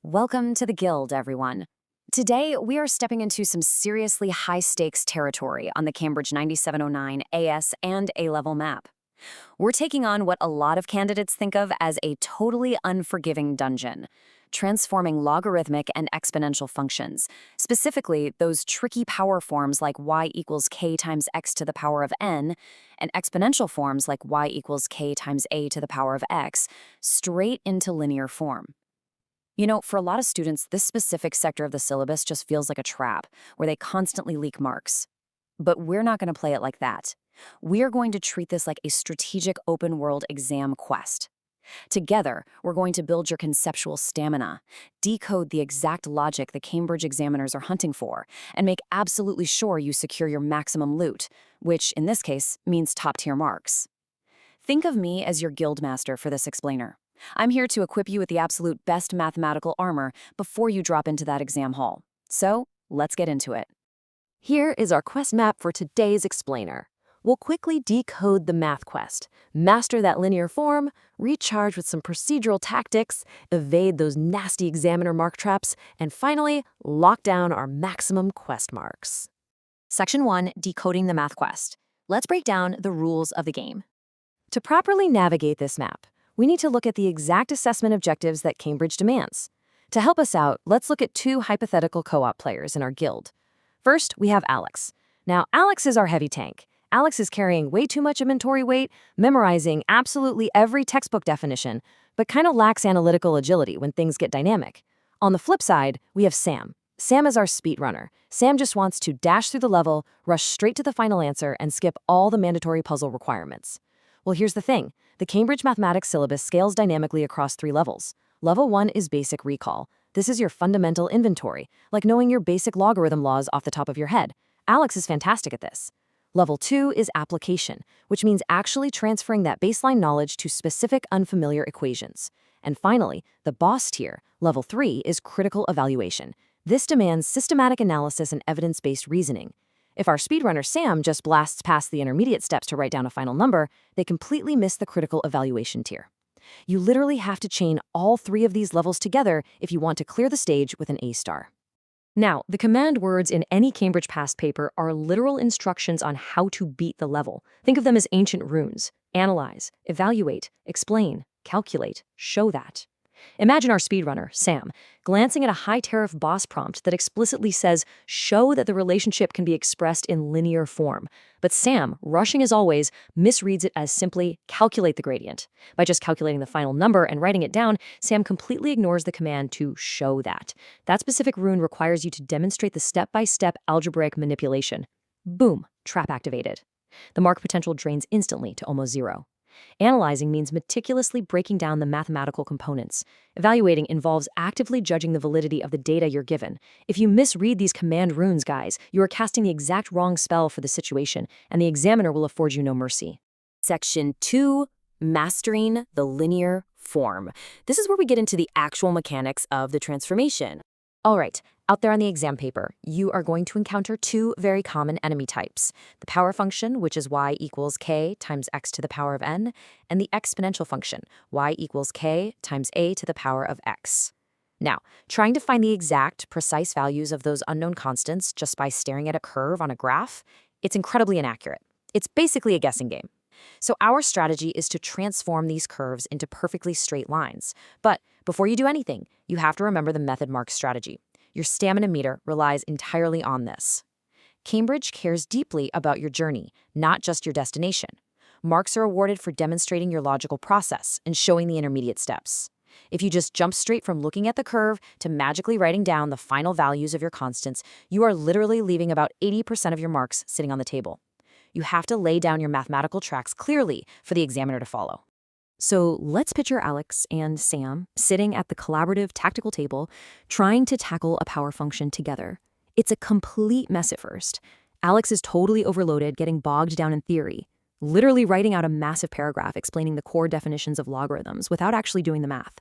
Welcome to the Guild, everyone. Today, we are stepping into some seriously high-stakes territory on the Cambridge 9709 AS and A-level map. We're taking on what a lot of candidates think of as a totally unforgiving dungeon, transforming logarithmic and exponential functions, specifically those tricky power forms like y equals k times x to the power of n, and exponential forms like y equals k times a to the power of x, straight into linear form. You know, for a lot of students, this specific sector of the syllabus just feels like a trap, where they constantly leak marks. But we're not going to play it like that. We are going to treat this like a strategic open-world exam quest. Together, we're going to build your conceptual stamina, decode the exact logic the Cambridge examiners are hunting for, and make absolutely sure you secure your maximum loot, which, in this case, means top-tier marks. Think of me as your guild master for this explainer. I'm here to equip you with the absolute best mathematical armor before you drop into that exam hall. So, let's get into it. Here is our quest map for today's explainer. We'll quickly decode the math quest, master that linear form, recharge with some procedural tactics, evade those nasty examiner mark traps, and finally, lock down our maximum quest marks. Section 1, Decoding the Math Quest. Let's break down the rules of the game. To properly navigate this map, we need to look at the exact assessment objectives that Cambridge demands. To help us out, let's look at two hypothetical co-op players in our guild. First, we have Alex. Now, Alex is our heavy tank. Alex is carrying way too much inventory weight, memorizing absolutely every textbook definition, but kind of lacks analytical agility when things get dynamic. On the flip side, we have Sam. Sam is our speedrunner. Sam just wants to dash through the level, rush straight to the final answer, and skip all the mandatory puzzle requirements. Well, here's the thing. The Cambridge mathematics syllabus scales dynamically across 3 levels. Level 1 is basic recall. This is your fundamental inventory, like knowing your basic logarithm laws off the top of your head. Alex is fantastic at this. Level 2 is application, which means actually transferring that baseline knowledge to specific unfamiliar equations. And finally, the boss tier, level 3, is critical evaluation. This demands systematic analysis and evidence-based reasoning. If our speedrunner Sam just blasts past the intermediate steps to write down a final number, they completely miss the critical evaluation tier. You literally have to chain all 3 of these levels together if you want to clear the stage with an A star. Now, the command words in any Cambridge past paper are literal instructions on how to beat the level. Think of them as ancient runes. Analyze, evaluate, explain, calculate, show that. Imagine our speedrunner, Sam, glancing at a high-tariff boss prompt that explicitly says, show that the relationship can be expressed in linear form. But Sam, rushing as always, misreads it as simply calculate the gradient. By just calculating the final number and writing it down, Sam completely ignores the command to show that. That specific rune requires you to demonstrate the step-by-step algebraic manipulation. Boom, trap activated. The mark potential drains instantly to almost 0. Analyzing means meticulously breaking down the mathematical components. Evaluating involves actively judging the validity of the data you're given. If you misread these command runes, guys, you are casting the exact wrong spell for the situation, and the examiner will afford you no mercy. Section 2, Mastering the Linear Form. This is where we get into the actual mechanics of the transformation. All right, out there on the exam paper, you are going to encounter 2 very common enemy types. The power function, which is y equals k times x to the power of n, and the exponential function, y equals k times a to the power of x. Now, trying to find the exact, precise values of those unknown constants just by staring at a curve on a graph, it's incredibly inaccurate. It's basically a guessing game. So our strategy is to transform these curves into perfectly straight lines. But before you do anything, you have to remember the method mark strategy. Your stamina meter relies entirely on this. Cambridge cares deeply about your journey, not just your destination. Marks are awarded for demonstrating your logical process and showing the intermediate steps. If you just jump straight from looking at the curve to magically writing down the final values of your constants, you are literally leaving about 80% of your marks sitting on the table. You have to lay down your mathematical tracks clearly for the examiner to follow. So let's picture Alex and Sam sitting at the collaborative tactical table, trying to tackle a power function together. It's a complete mess at first. Alex is totally overloaded, getting bogged down in theory, literally writing out a massive paragraph explaining the core definitions of logarithms without actually doing the math.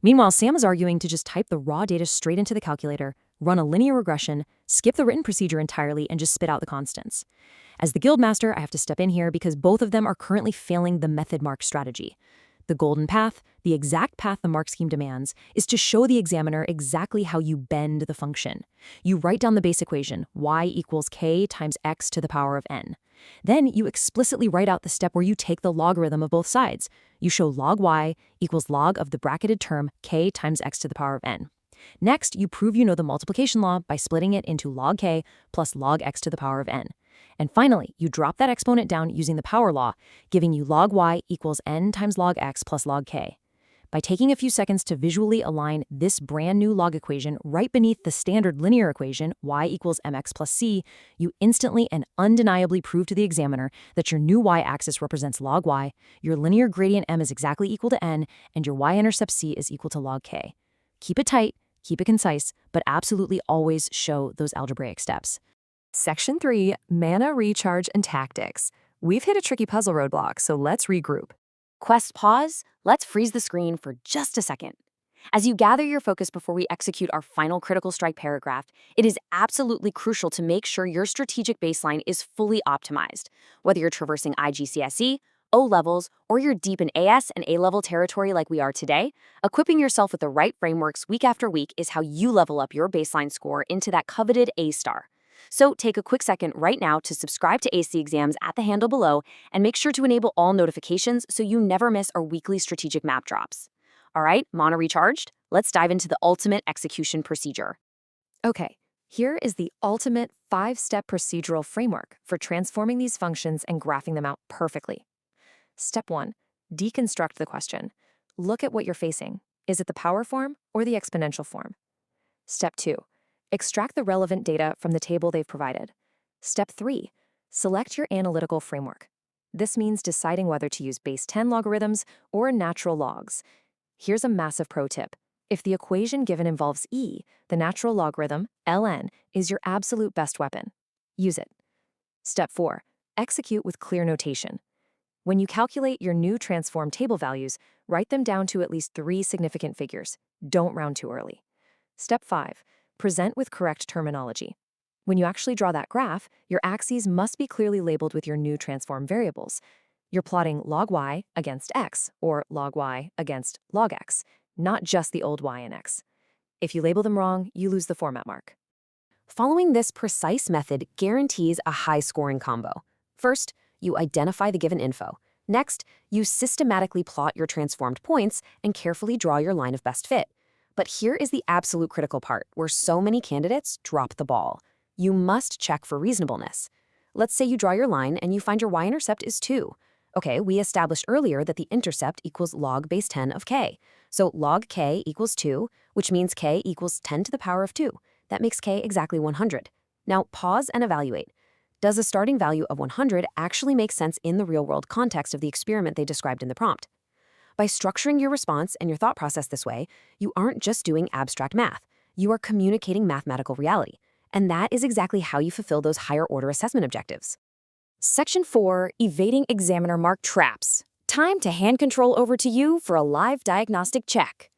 Meanwhile, Sam is arguing to just type the raw data straight into the calculator, run a linear regression, skip the written procedure entirely, and just spit out the constants. As the guildmaster, I have to step in here because both of them are currently failing the method mark strategy. The golden path, the exact path the mark scheme demands, is to show the examiner exactly how you bend the function. You write down the base equation, y equals k times x to the power of n. Then you explicitly write out the step where you take the logarithm of both sides. You show log y equals log of the bracketed term k times x to the power of n. Next, you prove you know the multiplication law by splitting it into log k plus log x to the power of n. And finally, you drop that exponent down using the power law, giving you log y equals n times log x plus log k. By taking a few seconds to visually align this brand new log equation right beneath the standard linear equation, y equals mx plus c, you instantly and undeniably prove to the examiner that your new y-axis represents log y, your linear gradient m is exactly equal to n, and your y-intercept c is equal to log k. Keep it tight, keep it concise, but absolutely always show those algebraic steps. Section 3, Mana Recharge and Tactics. We've hit a tricky puzzle roadblock, so let's regroup. Quest pause, let's freeze the screen for just a second. As you gather your focus before we execute our final critical strike paragraph, it is absolutely crucial to make sure your strategic baseline is fully optimized. Whether you're traversing IGCSE, O-levels, or you're deep in AS and A-level territory like we are today, equipping yourself with the right frameworks week after week is how you level up your baseline score into that coveted A-star. So take a quick second right now to subscribe to AC Exams at the handle below and make sure to enable all notifications so you never miss our weekly strategic map drops. All right, Mana recharged? Let's dive into the ultimate execution procedure. Okay, here is the ultimate 5-step procedural framework for transforming these functions and graphing them out perfectly. Step 1, deconstruct the question. Look at what you're facing. Is it the power form or the exponential form? Step 2, extract the relevant data from the table they've provided. Step 3, select your analytical framework. This means deciding whether to use base 10 logarithms or natural logs. Here's a massive pro tip. If the equation given involves e, the natural logarithm, ln, is your absolute best weapon. Use it. Step 4, execute with clear notation. When you calculate your new transform table values, write them down to at least 3 significant figures. Don't round too early. Step 5, present with correct terminology. When you actually draw that graph, your axes must be clearly labeled with your new transform variables. You're plotting log y against x, or log y against log x, not just the old y and x. If you label them wrong, you lose the format mark. Following this precise method guarantees a high-scoring combo. First, you identify the given info. Next, you systematically plot your transformed points and carefully draw your line of best fit. But here is the absolute critical part, where so many candidates drop the ball. You must check for reasonableness. Let's say you draw your line and you find your y-intercept is 2. Okay, we established earlier that the intercept equals log base 10 of k. So log k equals 2, which means k equals 10 to the power of 2. That makes k exactly 100. Now pause and evaluate. Does a starting value of 100 actually make sense in the real-world context of the experiment they described in the prompt? By structuring your response and your thought process this way, you aren't just doing abstract math. You are communicating mathematical reality. And that is exactly how you fulfill those higher-order assessment objectives. Section 4, Evading Examiner Mark Traps. Time to hand control over to you for a live diagnostic check.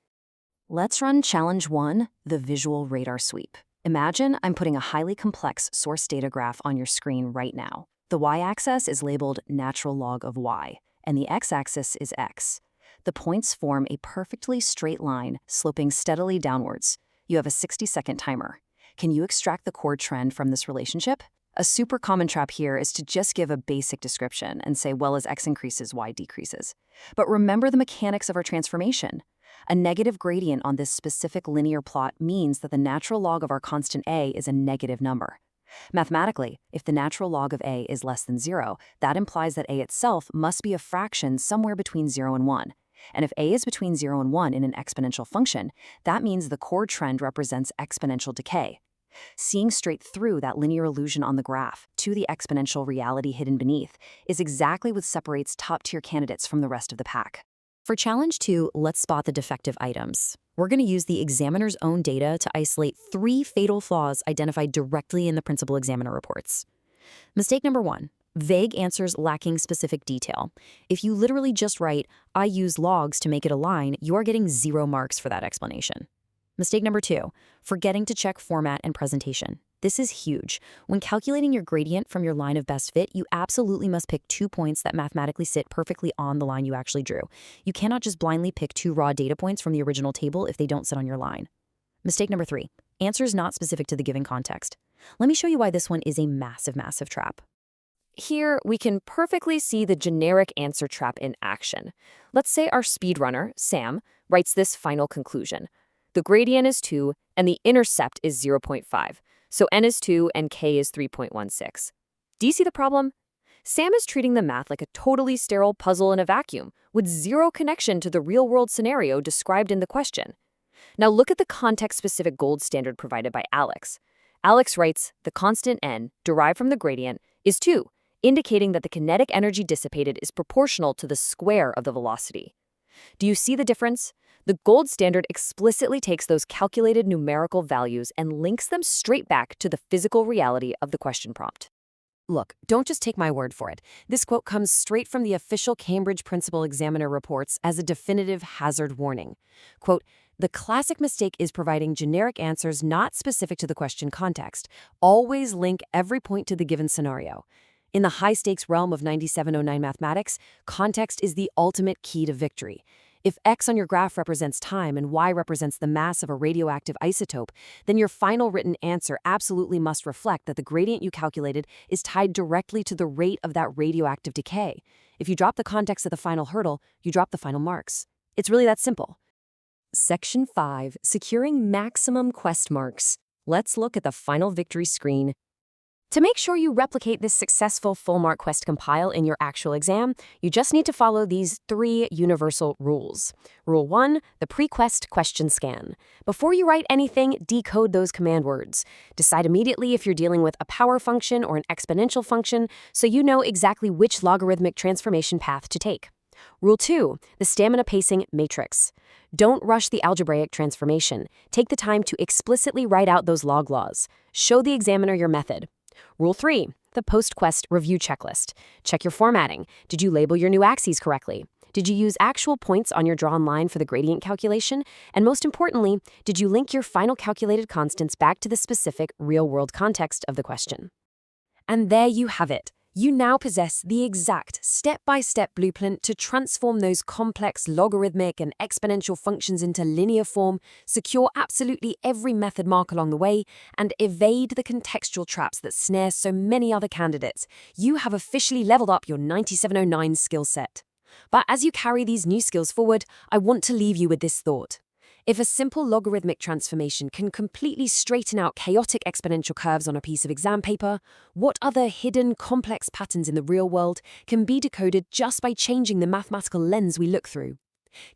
Let's run Challenge 1, the Visual Radar Sweep. Imagine I'm putting a highly complex source data graph on your screen right now. The y-axis is labeled natural log of y, and the x-axis is x. The points form a perfectly straight line, sloping steadily downwards. You have a 60-second timer. Can you extract the chord trend from this relationship? A super common trap here is to just give a basic description and say, well, as x increases, y decreases. But remember the mechanics of our transformation. A negative gradient on this specific linear plot means that the natural log of our constant a is a negative number. Mathematically, if the natural log of a is less than 0, that implies that a itself must be a fraction somewhere between 0 and 1. And if a is between 0 and 1 in an exponential function, that means the chord trend represents exponential decay. Seeing straight through that linear illusion on the graph to the exponential reality hidden beneath is exactly what separates top-tier candidates from the rest of the pack. For Challenge 2, let's spot the defective items. We're going to use the examiner's own data to isolate 3 fatal flaws identified directly in the principal examiner reports. Mistake number 1. Vague answers lacking specific detail. If you literally just write, I use logs to make it align, you are getting 0 marks for that explanation. Mistake number 2, forgetting to check format and presentation. This is huge. When calculating your gradient from your line of best fit, you absolutely must pick 2 points that mathematically sit perfectly on the line you actually drew. You cannot just blindly pick 2 raw data points from the original table if they don't sit on your line. Mistake number 3, answers not specific to the given context. Let me show you why this one is a massive, massive trap. Here, we can perfectly see the generic answer trap in action. Let's say our speedrunner, Sam, writes this final conclusion. The gradient is 2, and the intercept is 0.5. So n is 2 and k is 3.16. Do you see the problem? Sam is treating the math like a totally sterile puzzle in a vacuum, with zero connection to the real-world scenario described in the question. Now look at the context-specific gold standard provided by Alex. Alex writes, the constant n, derived from the gradient, is 2, indicating that the kinetic energy dissipated is proportional to the square of the velocity. Do you see the difference? The gold standard explicitly takes those calculated numerical values and links them straight back to the physical reality of the question prompt. Look, don't just take my word for it. This quote comes straight from the official Cambridge Principal Examiner reports as a definitive hazard warning. Quote, the classic mistake is providing generic answers not specific to the question context. Always link every point to the given scenario. In the high-stakes realm of 9709 mathematics, context is the ultimate key to victory. If X on your graph represents time and Y represents the mass of a radioactive isotope, then your final written answer absolutely must reflect that the gradient you calculated is tied directly to the rate of that radioactive decay. If you drop the context at the final hurdle, you drop the final marks. It's really that simple. Section 5, Securing Maximum Quest Marks. Let's look at the final victory screen. To make sure you replicate this successful full-mark quest compile in your actual exam, you just need to follow these 3 universal rules. Rule 1, the pre-quest question scan. Before you write anything, decode those command words. Decide immediately if you're dealing with a power function or an exponential function, so you know exactly which logarithmic transformation path to take. Rule 2, the stamina pacing matrix. Don't rush the algebraic transformation. Take the time to explicitly write out those log laws. Show the examiner your method. Rule 3, the post-quest review checklist. Check your formatting. Did you label your new axes correctly? Did you use actual points on your drawn line for the gradient calculation? And most importantly, did you link your final calculated constants back to the specific real-world context of the question? And there you have it. You now possess the exact step-by-step blueprint to transform those complex logarithmic and exponential functions into linear form, secure absolutely every method mark along the way, and evade the contextual traps that snare so many other candidates. You have officially leveled up your 9709 skill set. But as you carry these new skills forward, I want to leave you with this thought. If a simple logarithmic transformation can completely straighten out chaotic exponential curves on a piece of exam paper, what other hidden, complex patterns in the real world can be decoded just by changing the mathematical lens we look through?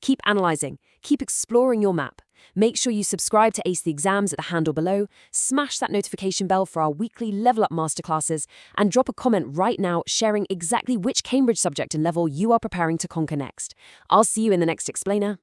Keep analyzing, keep exploring your map. Make sure you subscribe to Ace the Exams at the handle below, smash that notification bell for our weekly Level Up Masterclasses, and drop a comment right now sharing exactly which Cambridge subject and level you are preparing to conquer next. I'll see you in the next explainer.